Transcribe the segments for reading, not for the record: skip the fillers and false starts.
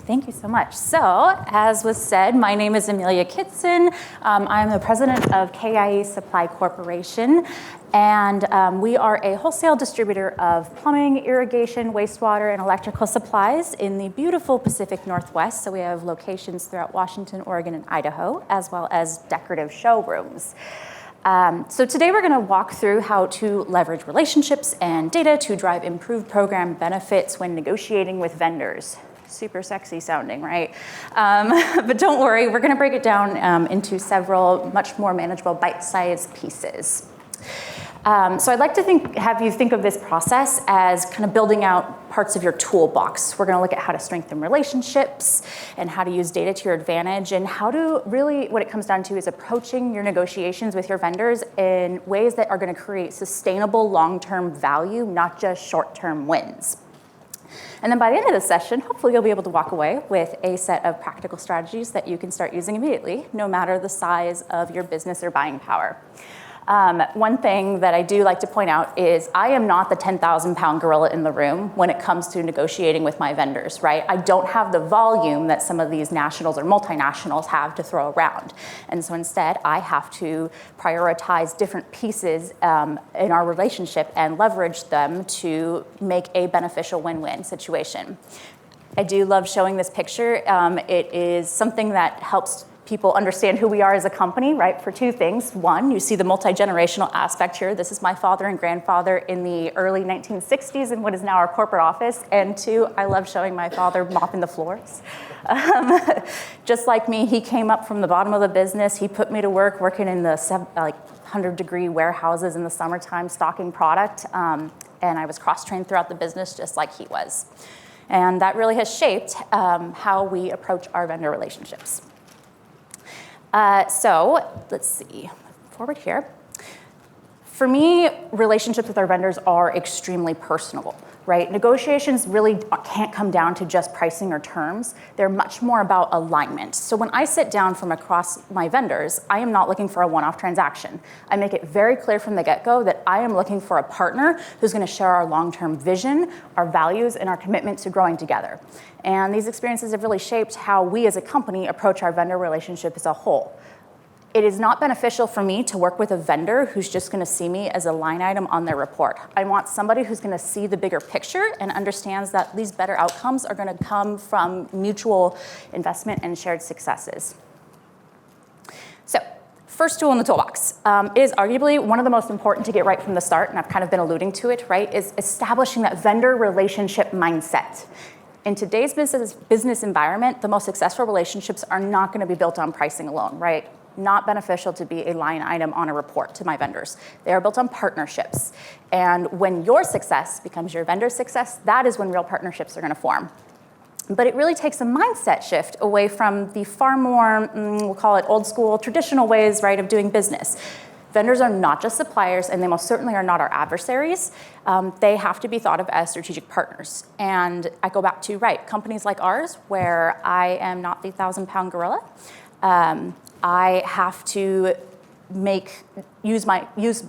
Thank you so much. So, as was said, my name is Amelia Kitson. I'm the president of KIE Supply Corporation, and we are a wholesale distributor of plumbing, irrigation, wastewater, and electrical supplies in the beautiful Pacific Northwest. So we have locations throughout Washington, Oregon, and Idaho, as well as decorative showrooms. So today we're going to walk through how to leverage relationships and data to drive improved program benefits when negotiating with vendors. Super sexy sounding, right? But don't worry, we're going to break it down into several much more manageable bite-sized pieces. So I'd like to have you think of this process as kind of building out parts of your toolbox. We're going to look at how to strengthen relationships and how to use data to your advantage, and how to really, what it comes down to is approaching your negotiations with your vendors in ways that are going to create sustainable long-term value, not just short-term wins. And then by the end of the session, hopefully you'll be able to walk away with a set of practical strategies that you can start using immediately, no matter the size of your business or buying power. One thing that I do like to point out is I am not the 10,000-pound gorilla in the room when it comes to negotiating with my vendors, right? I don't have the volume that some of these nationals or multinationals have to throw around. And so instead, I have to prioritize different pieces in our relationship and leverage them to make a beneficial win-win situation. I do love showing this picture. It is something that helps people understand who we are as a company, right, for two things. One, you see the multi-generational aspect here. This is my father and grandfather in the early 1960s in what is now our corporate office. And two, I love showing my father mopping the floors. Just like me, he came up from the bottom of the business. He put me to work working in the 100-degree warehouses in the summertime stocking product. And I was cross-trained throughout the business just like he was. And that really has shaped how we approach our vendor relationships. So let's see, forward here. For me, relationships with our vendors are extremely personal, right? Negotiations really can't come down to just pricing or terms. They're much more about alignment. So when I sit down from across my vendors, I am not looking for a one-off transaction. I make it very clear from the get-go that I am looking for a partner who's going to share our long-term vision, our values, and our commitment to growing together. And these experiences have really shaped how we as a company approach our vendor relationship as a whole. It is not beneficial for me to work with a vendor who's just going to see me as a line item on their report. I want somebody who's going to see the bigger picture and understands that these better outcomes are going to come from mutual investment and shared successes. So, first tool in the toolbox is arguably one of the most important to get right from the start, and I've kind of been alluding to it, right, is establishing that vendor relationship mindset. In today's business environment, the most successful relationships are not going to be built on pricing alone, right? Not beneficial to be a line item on a report to my vendors. They are built on partnerships. And when your success becomes your vendor's success, that is when real partnerships are going to form. But it really takes a mindset shift away from the far more, we'll call it old school, traditional ways, right, of doing business. Vendors are not just suppliers, and they most certainly are not our adversaries. They have to be thought of as strategic partners. And I go back to, right, companies like ours, where I am not the 1,000-pound gorilla. I have to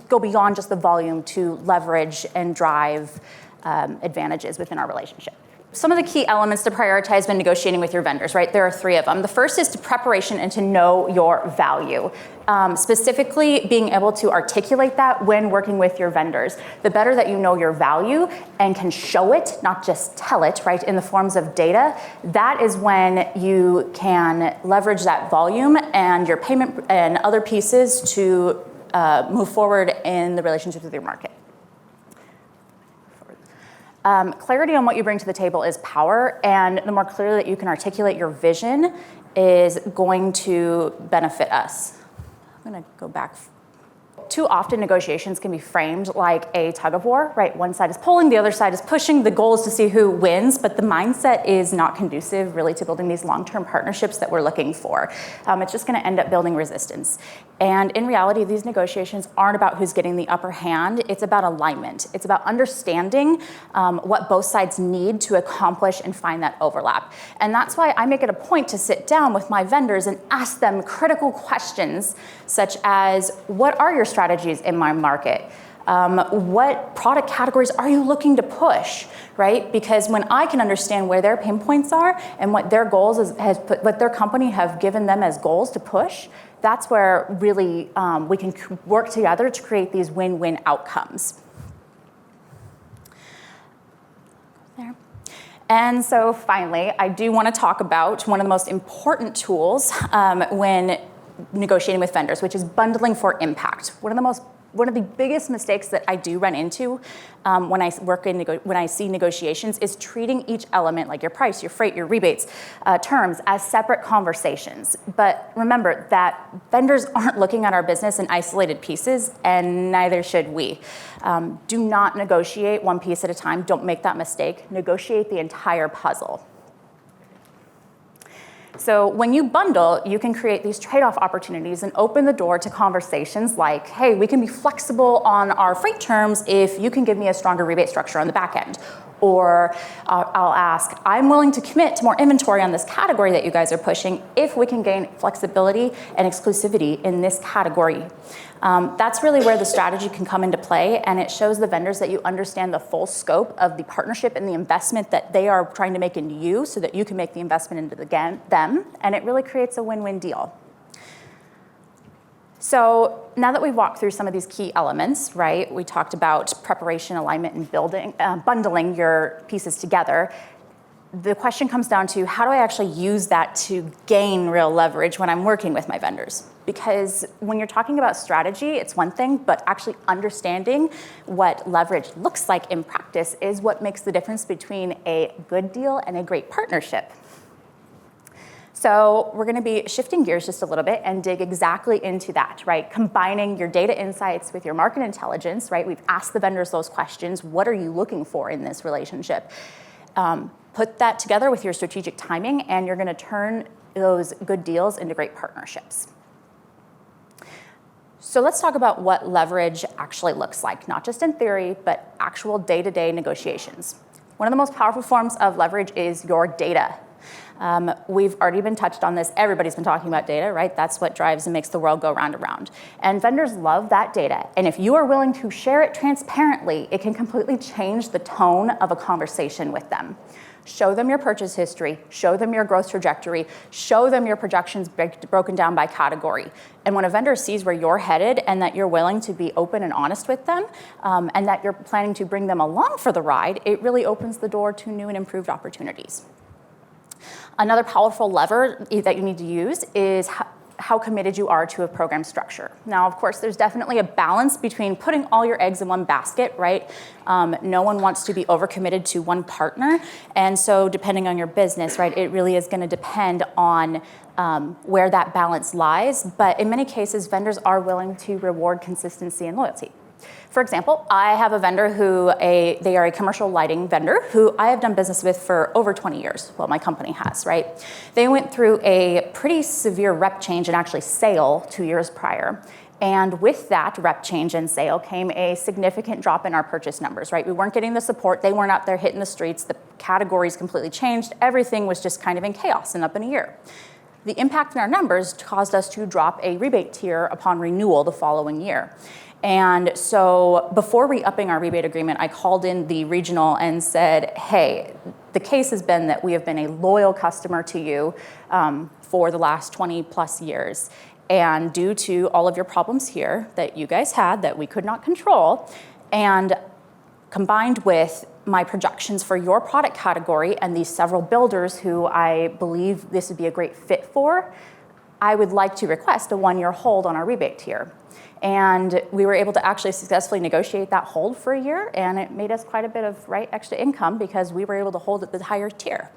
go beyond just the volume to leverage and drive advantages within our relationship. Some of the key elements to prioritize when negotiating with your vendors, right? There are three of them. The first is to preparation and to know your value. Specifically, being able to articulate that when working with your vendors. The better that you know your value and can show it, not just tell it, right, in the forms of data, that is when you can leverage that volume and your payment and other pieces to move forward in the relationship with your market. Clarity on what you bring to the table is power, and the more clearly that you can articulate your vision is going to benefit us. I'm going to go back. Too often negotiations can be framed like a tug of war, right? One side is pulling, the other side is pushing. The goal is to see who wins, but the mindset is not conducive really to building these long-term partnerships that we're looking for. It's just going to end up building resistance. And in reality, these negotiations aren't about who's getting the upper hand. It's about alignment. It's about understanding what both sides need to accomplish and find that overlap. And that's why I make it a point to sit down with my vendors and ask them critical questions such as, what are your strengths strategies in my market? What product categories are you looking to push, right? Because when I can understand where their pain points are and what their goals what their company have given them as goals to push, that's where really we can work together to create these win-win outcomes. There. And so finally, I do want to talk about one of the most important tools when negotiating with vendors, which is bundling for impact. One of the biggest mistakes that I do run into when I see negotiations is treating each element, like your price, your freight, your rebates, terms, as separate conversations. But remember that vendors aren't looking at our business in isolated pieces, and neither should we. Do not negotiate one piece at a time. Don't make that mistake. Negotiate the entire puzzle. So when you bundle, you can create these trade-off opportunities and open the door to conversations like, hey, we can be flexible on our freight terms if you can give me a stronger rebate structure on the back end. Or I'll ask, I'm willing to commit to more inventory on this category that you guys are pushing if we can gain flexibility and exclusivity in this category. That's really where the strategy can come into play, and it shows the vendors that you understand the full scope of the partnership and the investment that they are trying to make into you so that you can make the investment into them, and it really creates a win-win deal. So now that we've walked through some of these key elements, right, we talked about preparation, alignment, and bundling your pieces together. The question comes down to, how do I actually use that to gain real leverage when I'm working with my vendors? Because when you're talking about strategy, it's one thing, but actually understanding what leverage looks like in practice is what makes the difference between a good deal and a great partnership. So we're going to be shifting gears just a little bit and dig exactly into that, right? Combining your data insights with your market intelligence, right? We've asked the vendors those questions. What are you looking for in this relationship? Put that together with your strategic timing, and you're going to turn those good deals into great partnerships. So let's talk about what leverage actually looks like, not just in theory, but actual day-to-day negotiations. One of the most powerful forms of leverage is your data. We've already been touched on this. Everybody's been talking about data, right? That's what drives and makes the world go round and round. And vendors love that data. And if you are willing to share it transparently, it can completely change the tone of a conversation with them. Show them your purchase history, show them your growth trajectory, show them your projections broken down by category. And when a vendor sees where you're headed and that you're willing to be open and honest with them, and that you're planning to bring them along for the ride, it really opens the door to new and improved opportunities. Another powerful lever that you need to use is how committed you are to a program structure. Now, of course, there's definitely a balance between putting all your eggs in one basket, right? No one wants to be overcommitted to one partner. And so depending on your business, right, it really is going to depend on where that balance lies. But in many cases, vendors are willing to reward consistency and loyalty. For example, I have a vendor they are a commercial lighting vendor who I have done business with for over 20 years. Well, my company has, right? They went through a pretty severe rep change and actually sale 2 years prior. And with that rep change and sale came a significant drop in our purchase numbers, right? We weren't getting the support. They weren't out there hitting the streets. The categories completely changed. Everything was just kind of in chaos and up in a year. The impact in our numbers caused us to drop a rebate tier upon renewal the following year. And so before re-upping our rebate agreement, I called in the regional and said, hey, the case has been that we have been a loyal customer to you for the last 20 plus years. And due to all of your problems here that you guys had that we could not control, and combined with my projections for your product category and these several builders who I believe this would be a great fit for, I would like to request a 1-year hold on our rebate tier. And we were able to actually successfully negotiate that hold for a year, and it made us quite a bit of extra income because we were able to hold at the higher tier.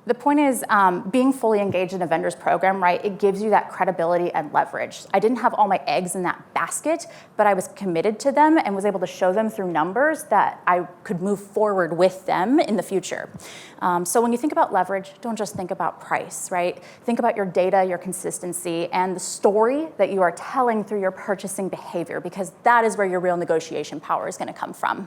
The point is, being fully engaged in a vendor's program, right, it gives you that credibility and leverage. I didn't have all my eggs in that basket, but I was committed to them and was able to show them through numbers that I could move forward with them in the future. So when you think about leverage, don't just think about price, right? Think about your data, your consistency, and the story that you are telling through your purchasing behavior, because that is where your real negotiation power is going to come from.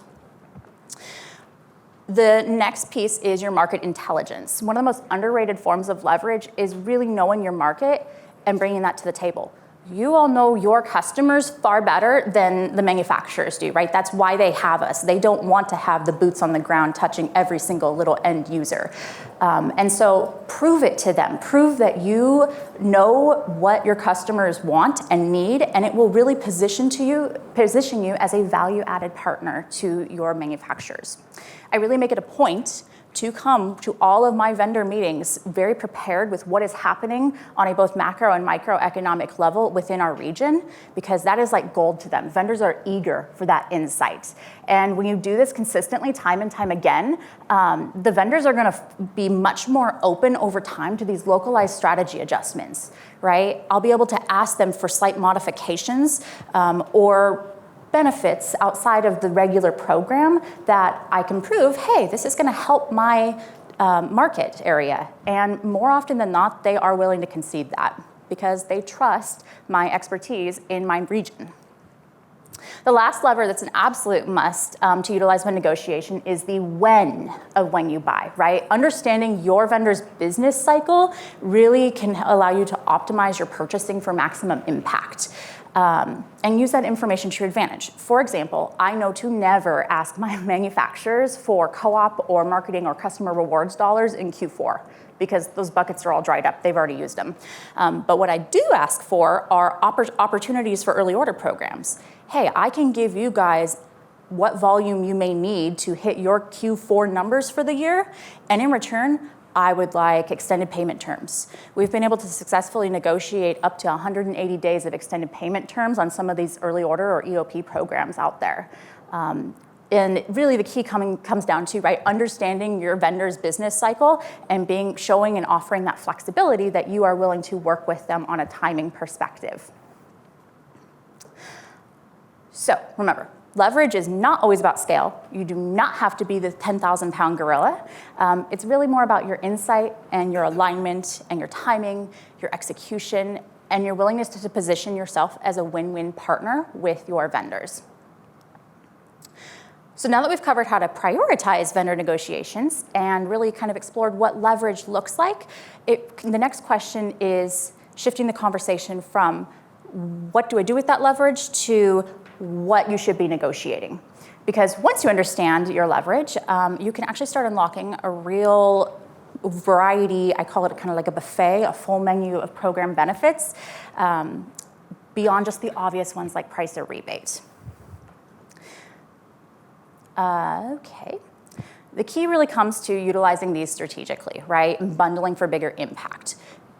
The next piece is your market intelligence. One of the most underrated forms of leverage is really knowing your market and bringing that to the table. You all know your customers far better than the manufacturers do, right? That's why they have us. They don't want to have the boots on the ground touching every single little end user. And so prove it to them. Prove that you know what your customers want and need, and it will really position you as a value-added partner to your manufacturers. I really make it a point to come to all of my vendor meetings very prepared with what is happening on a both macro and microeconomic level within our region, because that is like gold to them. Vendors are eager for that insight. And when you do this consistently, time and time again, the vendors are gonna be much more open over time to these localized strategy adjustments, right? I'll be able to ask them for slight modifications or benefits outside of the regular program that I can prove, hey, this is gonna help my market area. And more often than not, they are willing to concede that because they trust my expertise in my region. The last lever that's an absolute must to utilize when negotiation is the when of when you buy, right? Understanding your vendor's business cycle really can allow you to optimize your purchasing for maximum impact. And use that information to your advantage. For example, I know to never ask my manufacturers for co-op or marketing or customer rewards dollars in Q4 because those buckets are all dried up. They've already used them. But what I do ask for are opportunities for early order programs. Hey, I can give you guys what volume you may need to hit your Q4 numbers for the year, and in return, I would like extended payment terms. We've been able to successfully negotiate up to 180 days of extended payment terms on some of these early order or EOP programs out there. And really the key comes down to, right, understanding your vendor's business cycle and showing and offering that flexibility that you are willing to work with them on a timing perspective. So remember, leverage is not always about scale. You do not have to be the 10,000-pound gorilla. It's really more about your insight and your alignment and your timing, your execution, and your willingness to position yourself as a win-win partner with your vendors. So now that we've covered how to prioritize vendor negotiations and really kind of explored what leverage looks like, the next question is shifting the conversation from what do I do with that leverage to what you should be negotiating. Because once you understand your leverage, you can actually start unlocking a real variety, I call it kind of like a buffet, a full menu of program benefits, beyond just the obvious ones like price or rebate. Okay. The key really comes to utilizing these strategically, right? And bundling for bigger impact.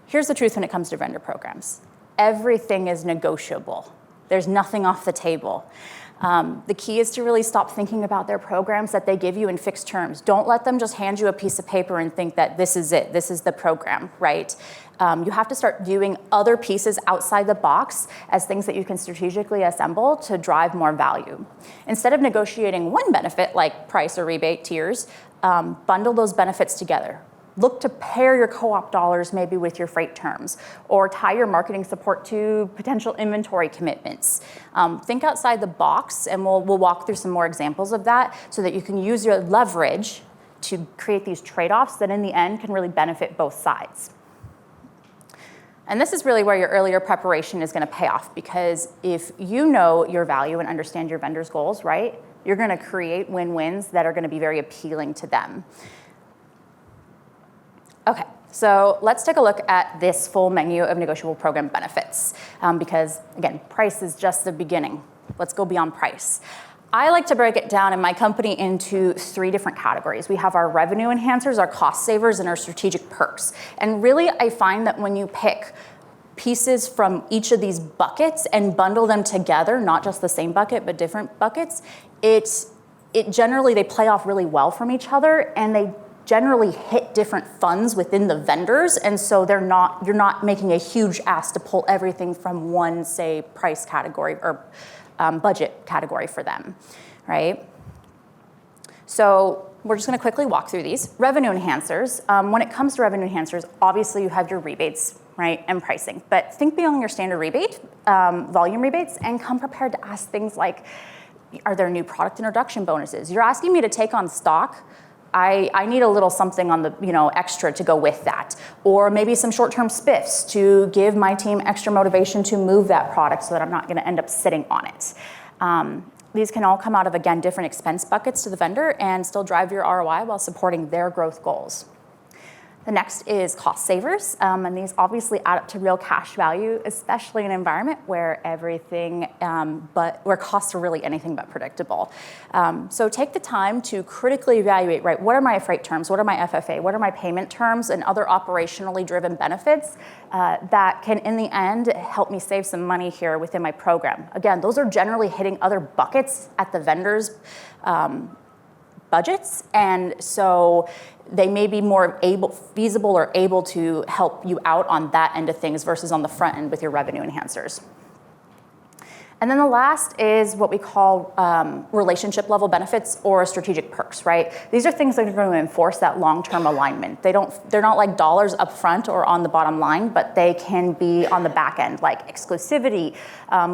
Here's the truth when it comes to vendor programs. Everything is negotiable. There's nothing off the table. The key is to really stop thinking about their programs that they give you in fixed terms. Don't let them just hand you a piece of paper and think that this is it, this is the program, right? You have to start viewing other pieces outside the box as things that you can strategically assemble to drive more value. Instead of negotiating one benefit like price or rebate tiers, bundle those benefits together. Look to pair your co-op dollars maybe with your freight terms, or tie your marketing support to potential inventory commitments. Think outside the box, and we'll walk through some more examples of that so that you can use your leverage to create these trade-offs that in the end can really benefit both sides. And this is really where your earlier preparation is going to pay off, because if you know your value and understand your vendor's goals, right, you're going to create win-wins that are going to be very appealing to them. Okay, so let's take a look at this full menu of negotiable program benefits, because again, price is just the beginning. Let's go beyond price. I like to break it down in my company into 3 different categories. We have our revenue enhancers, our cost savers, and our strategic perks. And really, I find that when you pick pieces from each of these buckets and bundle them together, not just the same bucket, but different buckets, they play off really well from each other, and they generally hit different funds within the vendors, and so you're not making a huge ask to pull everything from one, say, price category or budget category for them, right? So we're just going to quickly walk through these. Revenue enhancers. When it comes to revenue enhancers, obviously you have your rebates, right, and pricing. But think beyond your standard rebate, volume rebates, and come prepared to ask things like, are there new product introduction bonuses? You're asking me to take on stock I need a little something on the, extra to go with that. Or maybe some short-term spiffs to give my team extra motivation to move that product so that I'm not gonna end up sitting on it. These can all come out of, again, different expense buckets to the vendor and still drive your ROI while supporting their growth goals. The next is cost savers, and these obviously add up to real cash value, especially in an environment where where costs are really anything but predictable. So take the time to critically evaluate, right, what are my freight terms, what are my FFA, what are my payment terms, and other operationally driven benefits that can, in the end, help me save some money here within my program. Again, those are generally hitting other buckets at the vendor's budgets, and so they may be more feasible or able to help you out on that end of things versus on the front end with your revenue enhancers. And then the last is what we call relationship level benefits or strategic perks, right? These are things that are going to enforce that long-term alignment. They're not like dollars up front or on the bottom line, but they can be on the back end, like exclusivity,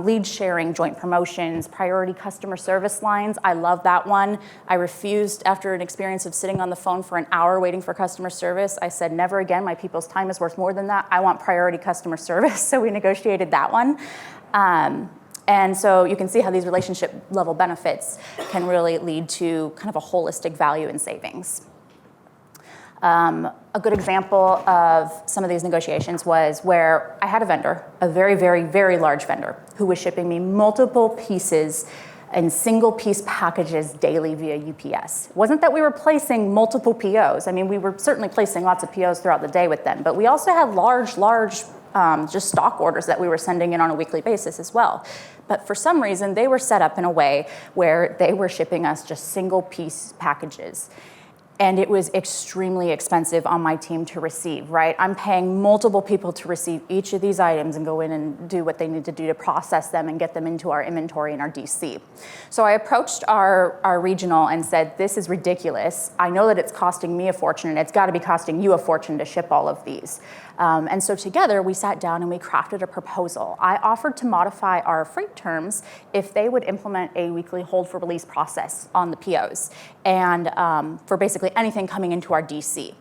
lead sharing, joint promotions, priority customer service lines. I love that one. I refused after an experience of sitting on the phone for an hour waiting for customer service. I said, never again, my people's time is worth more than that. I want priority customer service, so we negotiated that one. And so you can see how these relationship level benefits can really lead to kind of a holistic value and savings. A good example of some of these negotiations was where I had a vendor, a very, very, very large vendor, who was shipping me multiple pieces in single piece packages daily via UPS. It wasn't that we were placing multiple POs. I mean, we were certainly placing lots of POs throughout the day with them, but we also had large just stock orders that we were sending in on a weekly basis as well. But for some reason, they were set up in a way where they were shipping us just single piece packages. And it was extremely expensive on my team to receive, right? I'm paying multiple people to receive each of these items and go in and do what they need to do to process them and get them into our inventory in our DC. So I approached our regional and said, this is ridiculous. I know that it's costing me a fortune, and it's got to be costing you a fortune to ship all of these. And so together we sat down and we crafted a proposal. I offered to modify our freight terms if they would implement a weekly hold for release process on the POs and for basically anything coming into our DC.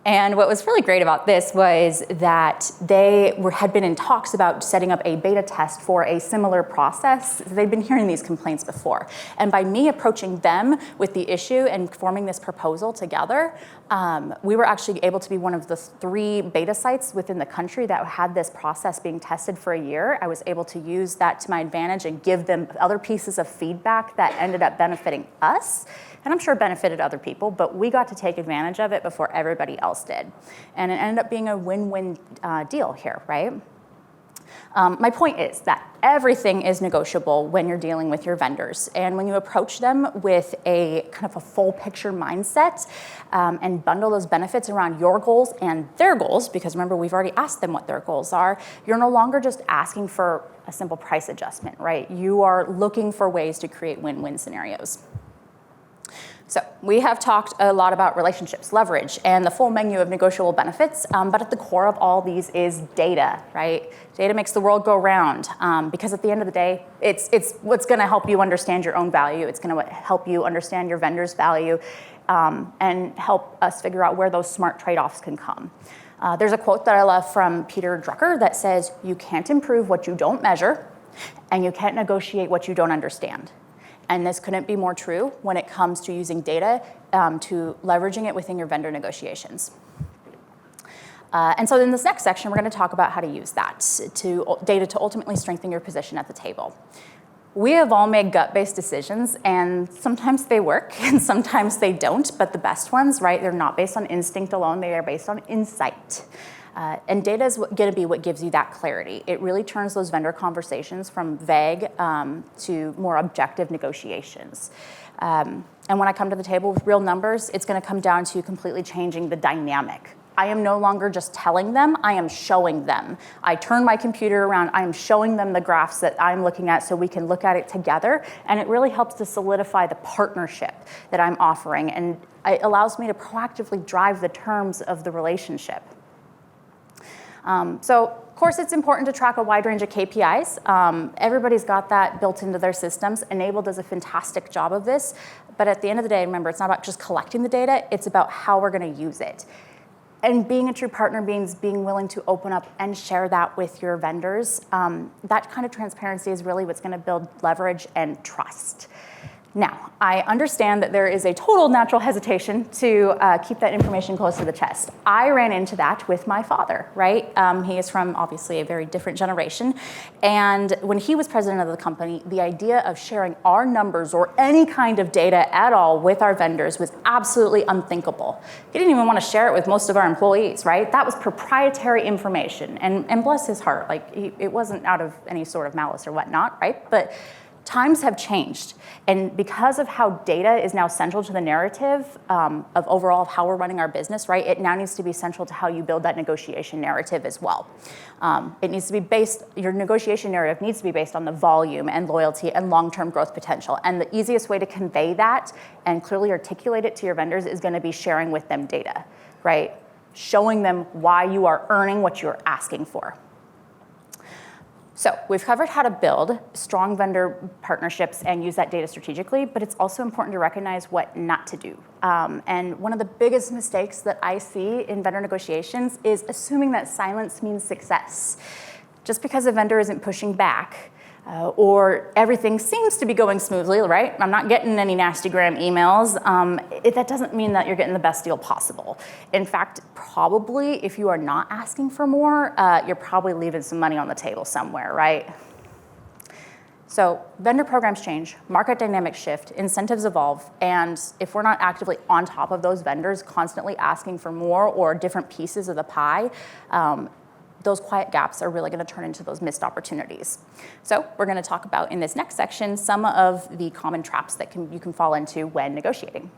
And what was really great about this was that they had been in talks about setting up a beta test for a similar process. They'd been hearing these complaints before. And by me approaching them with the issue and forming this proposal together, we were actually able to be one of the 3 beta sites within the country that had this process being tested for a year. I was able to use that to my advantage and give them other pieces of feedback that ended up benefiting us. And I'm sure benefited other people, but we got to take advantage of it before everybody else did. And it ended up being a win-win deal here, right? My point is that everything is negotiable when you're dealing with your vendors. And when you approach them with a kind of a full picture mindset and bundle those benefits around your goals and their goals, because remember, we've already asked them what their goals are, you're no longer just asking for a simple price adjustment, right? You are looking for ways to create win-win scenarios. So we have talked a lot about relationships, leverage, and the full menu of negotiable benefits, but at the core of all these is data, right? Data makes the world go round, because at the end of the day, it's what's gonna help you understand your own value, it's gonna help you understand your vendor's value, and help us figure out where those smart trade-offs can come. There's a quote that I love from Peter Drucker that says, "You can't improve what you don't measure, and you can't negotiate what you don't understand." And this couldn't be more true when it comes to using data to leveraging it within your vendor negotiations. And so in this next section, we're going to talk about how to use that data to ultimately strengthen your position at the table. We have all made gut-based decisions, and sometimes they work and sometimes they don't, but the best ones, right, they're not based on instinct alone, they are based on insight. And data is going to be what gives you that clarity. It really turns those vendor conversations from vague to more objective negotiations. And when I come to the table with real numbers, it's going to come down to completely changing the dynamic. I am no longer just telling them, I am showing them. I turn my computer around, I am showing them the graphs that I'm looking at so we can look at it together, and it really helps to solidify the partnership that I'm offering, and it allows me to proactively drive the terms of the relationship. So of course, it's important to track a wide range of KPIs. Everybody's got that built into their systems. Enable does a fantastic job of this. But at the end of the day, remember, it's not about just collecting the data. It's about how we're going to use it. And being a true partner means being willing to open up and share that with your vendors. That kind of transparency is really what's going to build leverage and trust. Now, I understand that there is a total natural hesitation to keep that information close to the chest. I ran into that with my father, right? He is from obviously a very different generation. And when he was president of the company, the idea of sharing our numbers or any kind of data at all with our vendors was absolutely unthinkable. He didn't even want to share it with most of our employees, right? That was proprietary information. And bless his heart, like it wasn't out of any sort of malice or whatnot, right? But times have changed, and because of how data is now central to the narrative of overall of how we're running our business, right, it now needs to be central to how you build that negotiation narrative as well. It needs to be based, your negotiation narrative needs to be based on the volume and loyalty and long-term growth potential, and the easiest way to convey that and clearly articulate it to your vendors is going to be sharing with them data, right? Showing them why you are earning what you're asking for. So we've covered how to build strong vendor partnerships and use that data strategically, but it's also important to recognize what not to do. And one of the biggest mistakes that I see in vendor negotiations is assuming that silence means success. Just because a vendor isn't pushing back, or everything seems to be going smoothly, right? I'm not getting any nasty gram emails. That doesn't mean that you're getting the best deal possible. In fact, probably if you are not asking for more, you're probably leaving some money on the table somewhere, right? So vendor programs change, market dynamics shift, incentives evolve, and if we're not actively on top of those vendors, constantly asking for more or different pieces of the pie, those quiet gaps are really going to turn into those missed opportunities. So we're going to talk about in this next section some of the common traps that you can fall into when negotiating.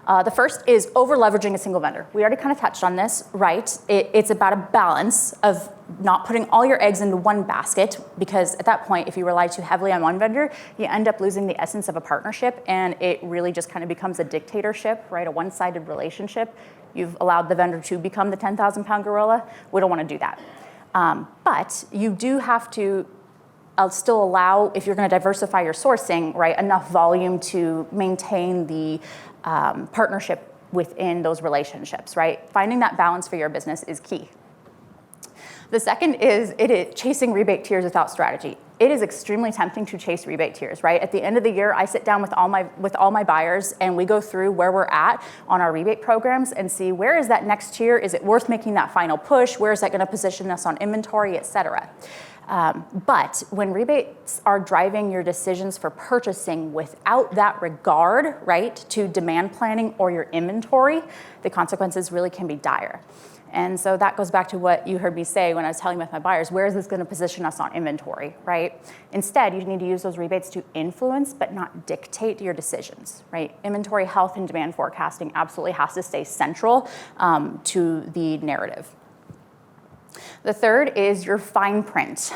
The first is over-leveraging a single vendor. We already kind of touched on this, right? It's about a balance of not putting all your eggs into one basket, because at that point, if you rely too heavily on one vendor, you end up losing the essence of a partnership, and it really just kind of becomes a dictatorship, right? A one-sided relationship. You've allowed the vendor to become the 10,000-pound gorilla. We don't want to do that. But you do have to still allow, if you're going to diversify your sourcing, right, enough volume to maintain the partnership within those relationships, right? Finding that balance for your business is key. The second is chasing rebate tiers without strategy. It is extremely tempting to chase rebate tiers, right? At the end of the year, I sit down with all my buyers and we go through where we're at on our rebate programs and see where is that next tier? Is it worth making that final push? Where is that going to position us on inventory, et cetera? But when rebates are driving your decisions for purchasing without that regard, right, to demand planning or your inventory, the consequences really can be dire. And so that goes back to what you heard me say when I was telling with my buyers, where is this going to position us on inventory, right? Instead, you need to use those rebates to influence but not dictate your decisions, right? Inventory health and demand forecasting absolutely has to stay central to the narrative. The third is your fine print.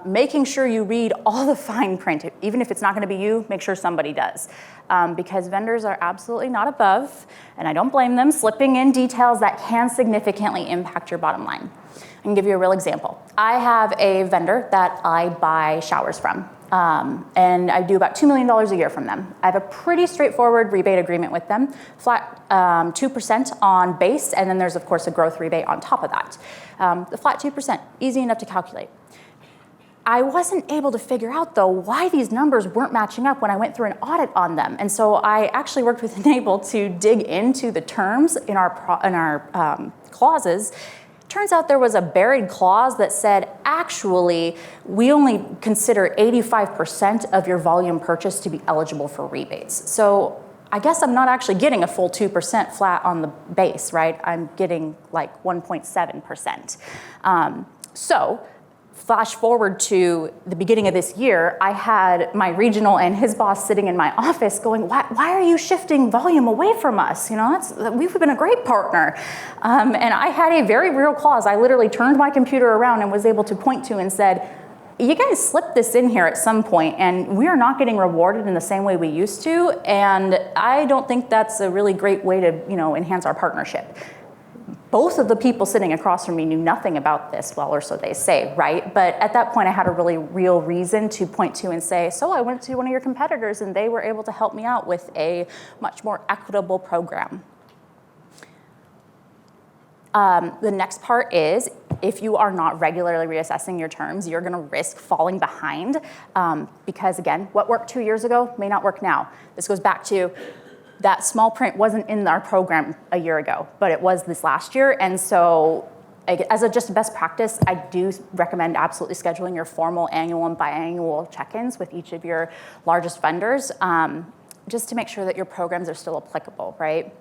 Making sure you read all the fine print. Even if it's not going to be you, make sure somebody does. Because vendors are absolutely not above, and I don't blame them, slipping in details that can significantly impact your bottom line. I can give you a real example. I have a vendor that I buy showers from. And I do about $2 million a year from them. I have a pretty straightforward rebate agreement with them, flat 2% on base, and then there's, of course, a growth rebate on top of that. The flat 2%, easy enough to calculate. I wasn't able to figure out, though, why these numbers weren't matching up when I went through an audit on them. And so I actually worked with Enable to dig into the terms in our clauses. Turns out there was a buried clause that said, actually, we only consider 85% of your volume purchase to be eligible for rebates. So I guess I'm not actually getting a full 2% flat on the base, right? I'm getting like 1.7%. So flash forward to the beginning of this year, I had my regional and his boss sitting in my office going, why are you shifting volume away from us? You know, we've been a great partner. And I had a very real clause. I literally turned my computer around and was able to point to and said, you guys slipped this in here at some point, and we are not getting rewarded in the same way we used to, and I don't think that's a really great way to, enhance our partnership. both of the people sitting across from me knew nothing about this, well, or so they say, right? But at that point, I had a really real reason to point to and say, so I went to one of your competitors and they were able to help me out with a much more equitable program. The next part is, if you are not regularly reassessing your terms, you're gonna risk falling behind because again, what worked 2 years ago may not work now. This goes back to that small print wasn't in our program a year ago, but it was this last year. And so as just a best practice, I do recommend absolutely scheduling your formal annual and biannual check-ins with each of your largest vendors, just to make sure that your programs are still applicable, right?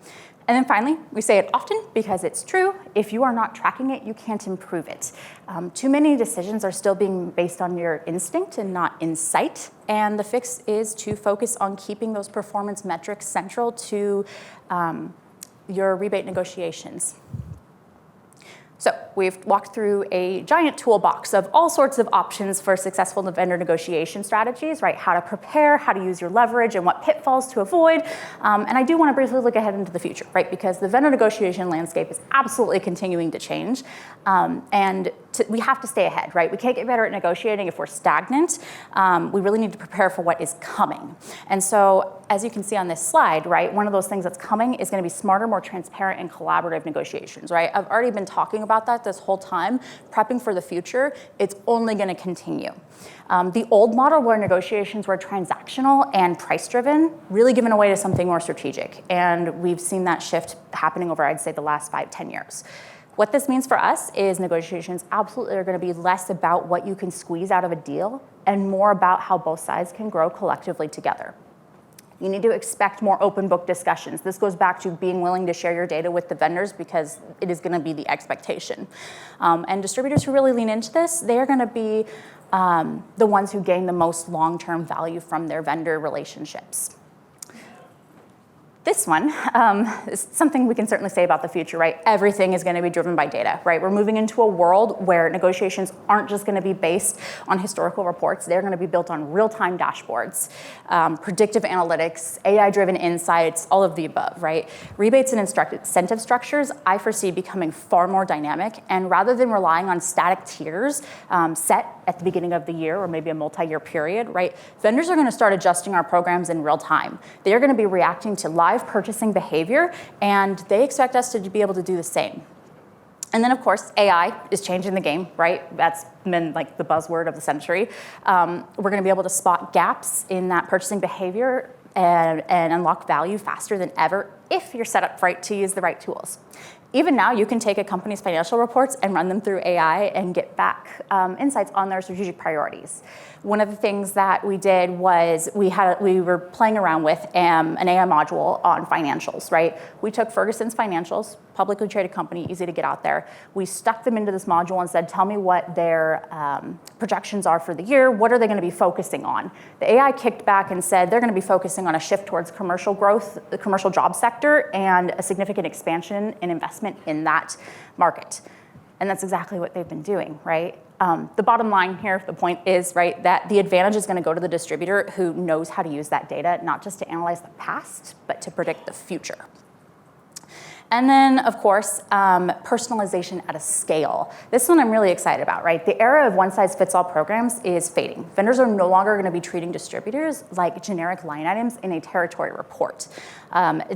And then finally, we say it often because it's true, if you are not tracking it, you can't improve it. Too many decisions are still being based on your instinct and not insight, and the fix is to focus on keeping those performance metrics central to your rebate negotiations. So we've walked through a giant toolbox of all sorts of options for successful vendor negotiation strategies, right? How to prepare, how to use your leverage, and what pitfalls to avoid. And I do want to briefly look ahead into the future, right? Because the vendor negotiation landscape is absolutely continuing to change. We have to stay ahead, right? We can't get better at negotiating if we're stagnant. We really need to prepare for what is coming. And so, as you can see on this slide, right, one of those things that's coming is going to be smarter, more transparent, and collaborative negotiations, right? I've already been talking about that this whole time, prepping for the future. It's only going to continue. The old model where negotiations were transactional and price-driven, really given away to something more strategic. And we've seen that shift happening over, I'd say, the last 5-10 years. What this means for us is negotiations absolutely are going to be less about what you can squeeze out of a deal and more about how both sides can grow collectively together. You need to expect more open book discussions. This goes back to being willing to share your data with the vendors because it is going to be the expectation. And distributors who really lean into this, they are going to be the ones who gain the most long-term value from their vendor relationships. This one is something we can certainly say about the future, right? Everything is going to be driven by data, right? We're moving into a world where negotiations aren't just going to be based on historical reports. They're going to be built on real-time dashboards, predictive analytics, AI-driven insights, all of the above, right? Rebates and incentive structures, I foresee becoming far more dynamic. And rather than relying on static tiers set at the beginning of the year or maybe a multi-year period, right? Vendors are going to start adjusting our programs in real time. They are going to be reacting to live purchasing behavior, and they expect us to be able to do the same. And then, of course, AI is changing the game, right? That's been like the buzzword of the century. We're going to be able to spot gaps in that purchasing behavior and unlock value faster than ever if you're set up right to use the right tools. Even now, you can take a company's financial reports and run them through AI and get back insights on their strategic priorities. One of the things that we did was we were playing around with an AI module on financials, right? We took Ferguson's financials, publicly traded company, easy to get out there. We stuck them into this module and said, tell me what their projections are for the year. What are they going to be focusing on? The AI kicked back and said they're going to be focusing on a shift towards commercial growth, the commercial job sector, and a significant expansion and investment in that market. And that's exactly what they've been doing, right? The bottom line here, the point is, right, that the advantage is going to go to the distributor who knows how to use that data, not just to analyze the past, but to predict the future. And then, of course, personalization at a scale. This one I'm really excited about, right? The era of one-size-fits-all programs is fading. Vendors are no longer going to be treating distributors like generic line items in a territory report.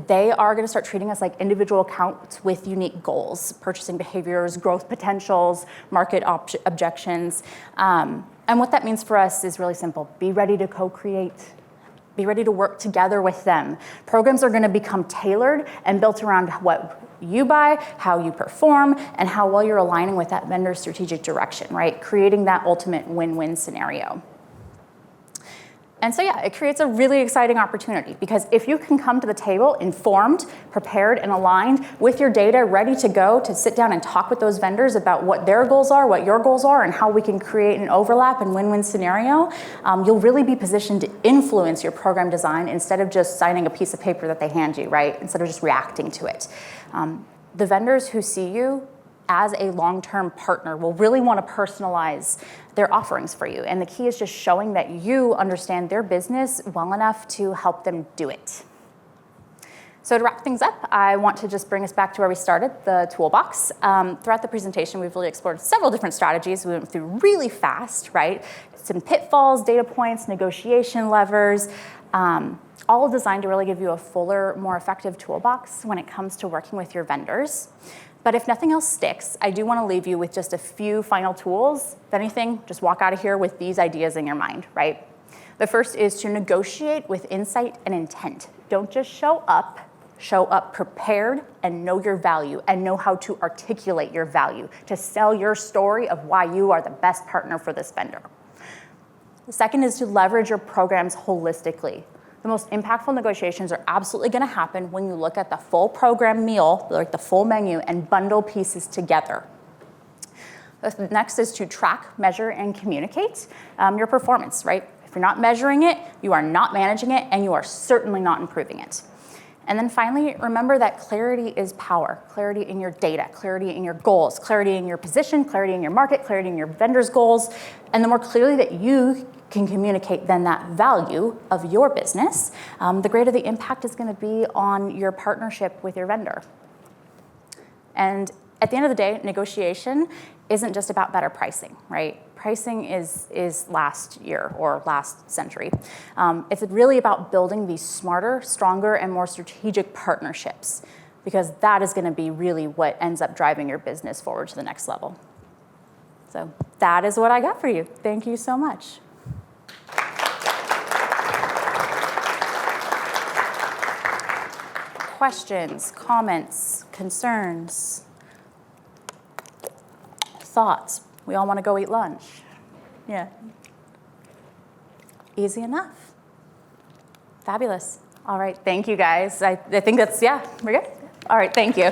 They are going to start treating us like individual accounts with unique goals, purchasing behaviors, growth potentials, market objections. And what that means for us is really simple. Be ready to co-create. Be ready to work together with them. Programs are going to become tailored and built around what you buy, how you perform, and how well you're aligning with that vendor's strategic direction, right? Creating that ultimate win-win scenario. And so, yeah, it creates a really exciting opportunity because if you can come to the table informed, prepared, and aligned with your data, ready to go to sit down and talk with those vendors about what their goals are, what your goals are, and how we can create an overlap and win-win scenario, you'll really be positioned to influence your program design instead of just signing a piece of paper that they hand you, right? Instead of just reacting to it. The vendors who see you as a long-term partner will really want to personalize their offerings for you. And the key is just showing that you understand their business well enough to help them do it. So to wrap things up, I want to just bring us back to where we started, the toolbox. Throughout the presentation, we've really explored several different strategies. We went through really fast, right? Some pitfalls, data points, negotiation levers, all designed to really give you a fuller, more effective toolbox when it comes to working with your vendors. But if nothing else sticks, I do want to leave you with just a few final tools. If anything, just walk out of here with these ideas in your mind, right? The first is to negotiate with insight and intent. Don't just show up prepared and know your value and know how to articulate your value to sell your story of why you are the best partner for this vendor. The second is to leverage your programs holistically. The most impactful negotiations are absolutely going to happen when you look at the full program meal, like the full menu, and bundle pieces together. The next is to track, measure, and communicate your performance, right? If you're not measuring it, you are not managing it, and you are certainly not improving it. And then finally, remember that clarity is power. Clarity in your data, clarity in your goals, clarity in your position, clarity in your market, clarity in your vendor's goals. And the more clearly that you can communicate then that value of your business, the greater the impact is going to be on your partnership with your vendor. And at the end of the day, negotiation isn't just about better pricing, right? Pricing is last year or last century. It's really about building these smarter, stronger, and more strategic partnerships, because that is going to be really what ends up driving your business forward to the next level. So that is what I got for you. Thank you so much. Questions, comments, concerns, thoughts? We all want to go eat lunch. Yeah. Easy enough. Fabulous. All right, thank you guys. I think that's, yeah, we're good. All right, thank you.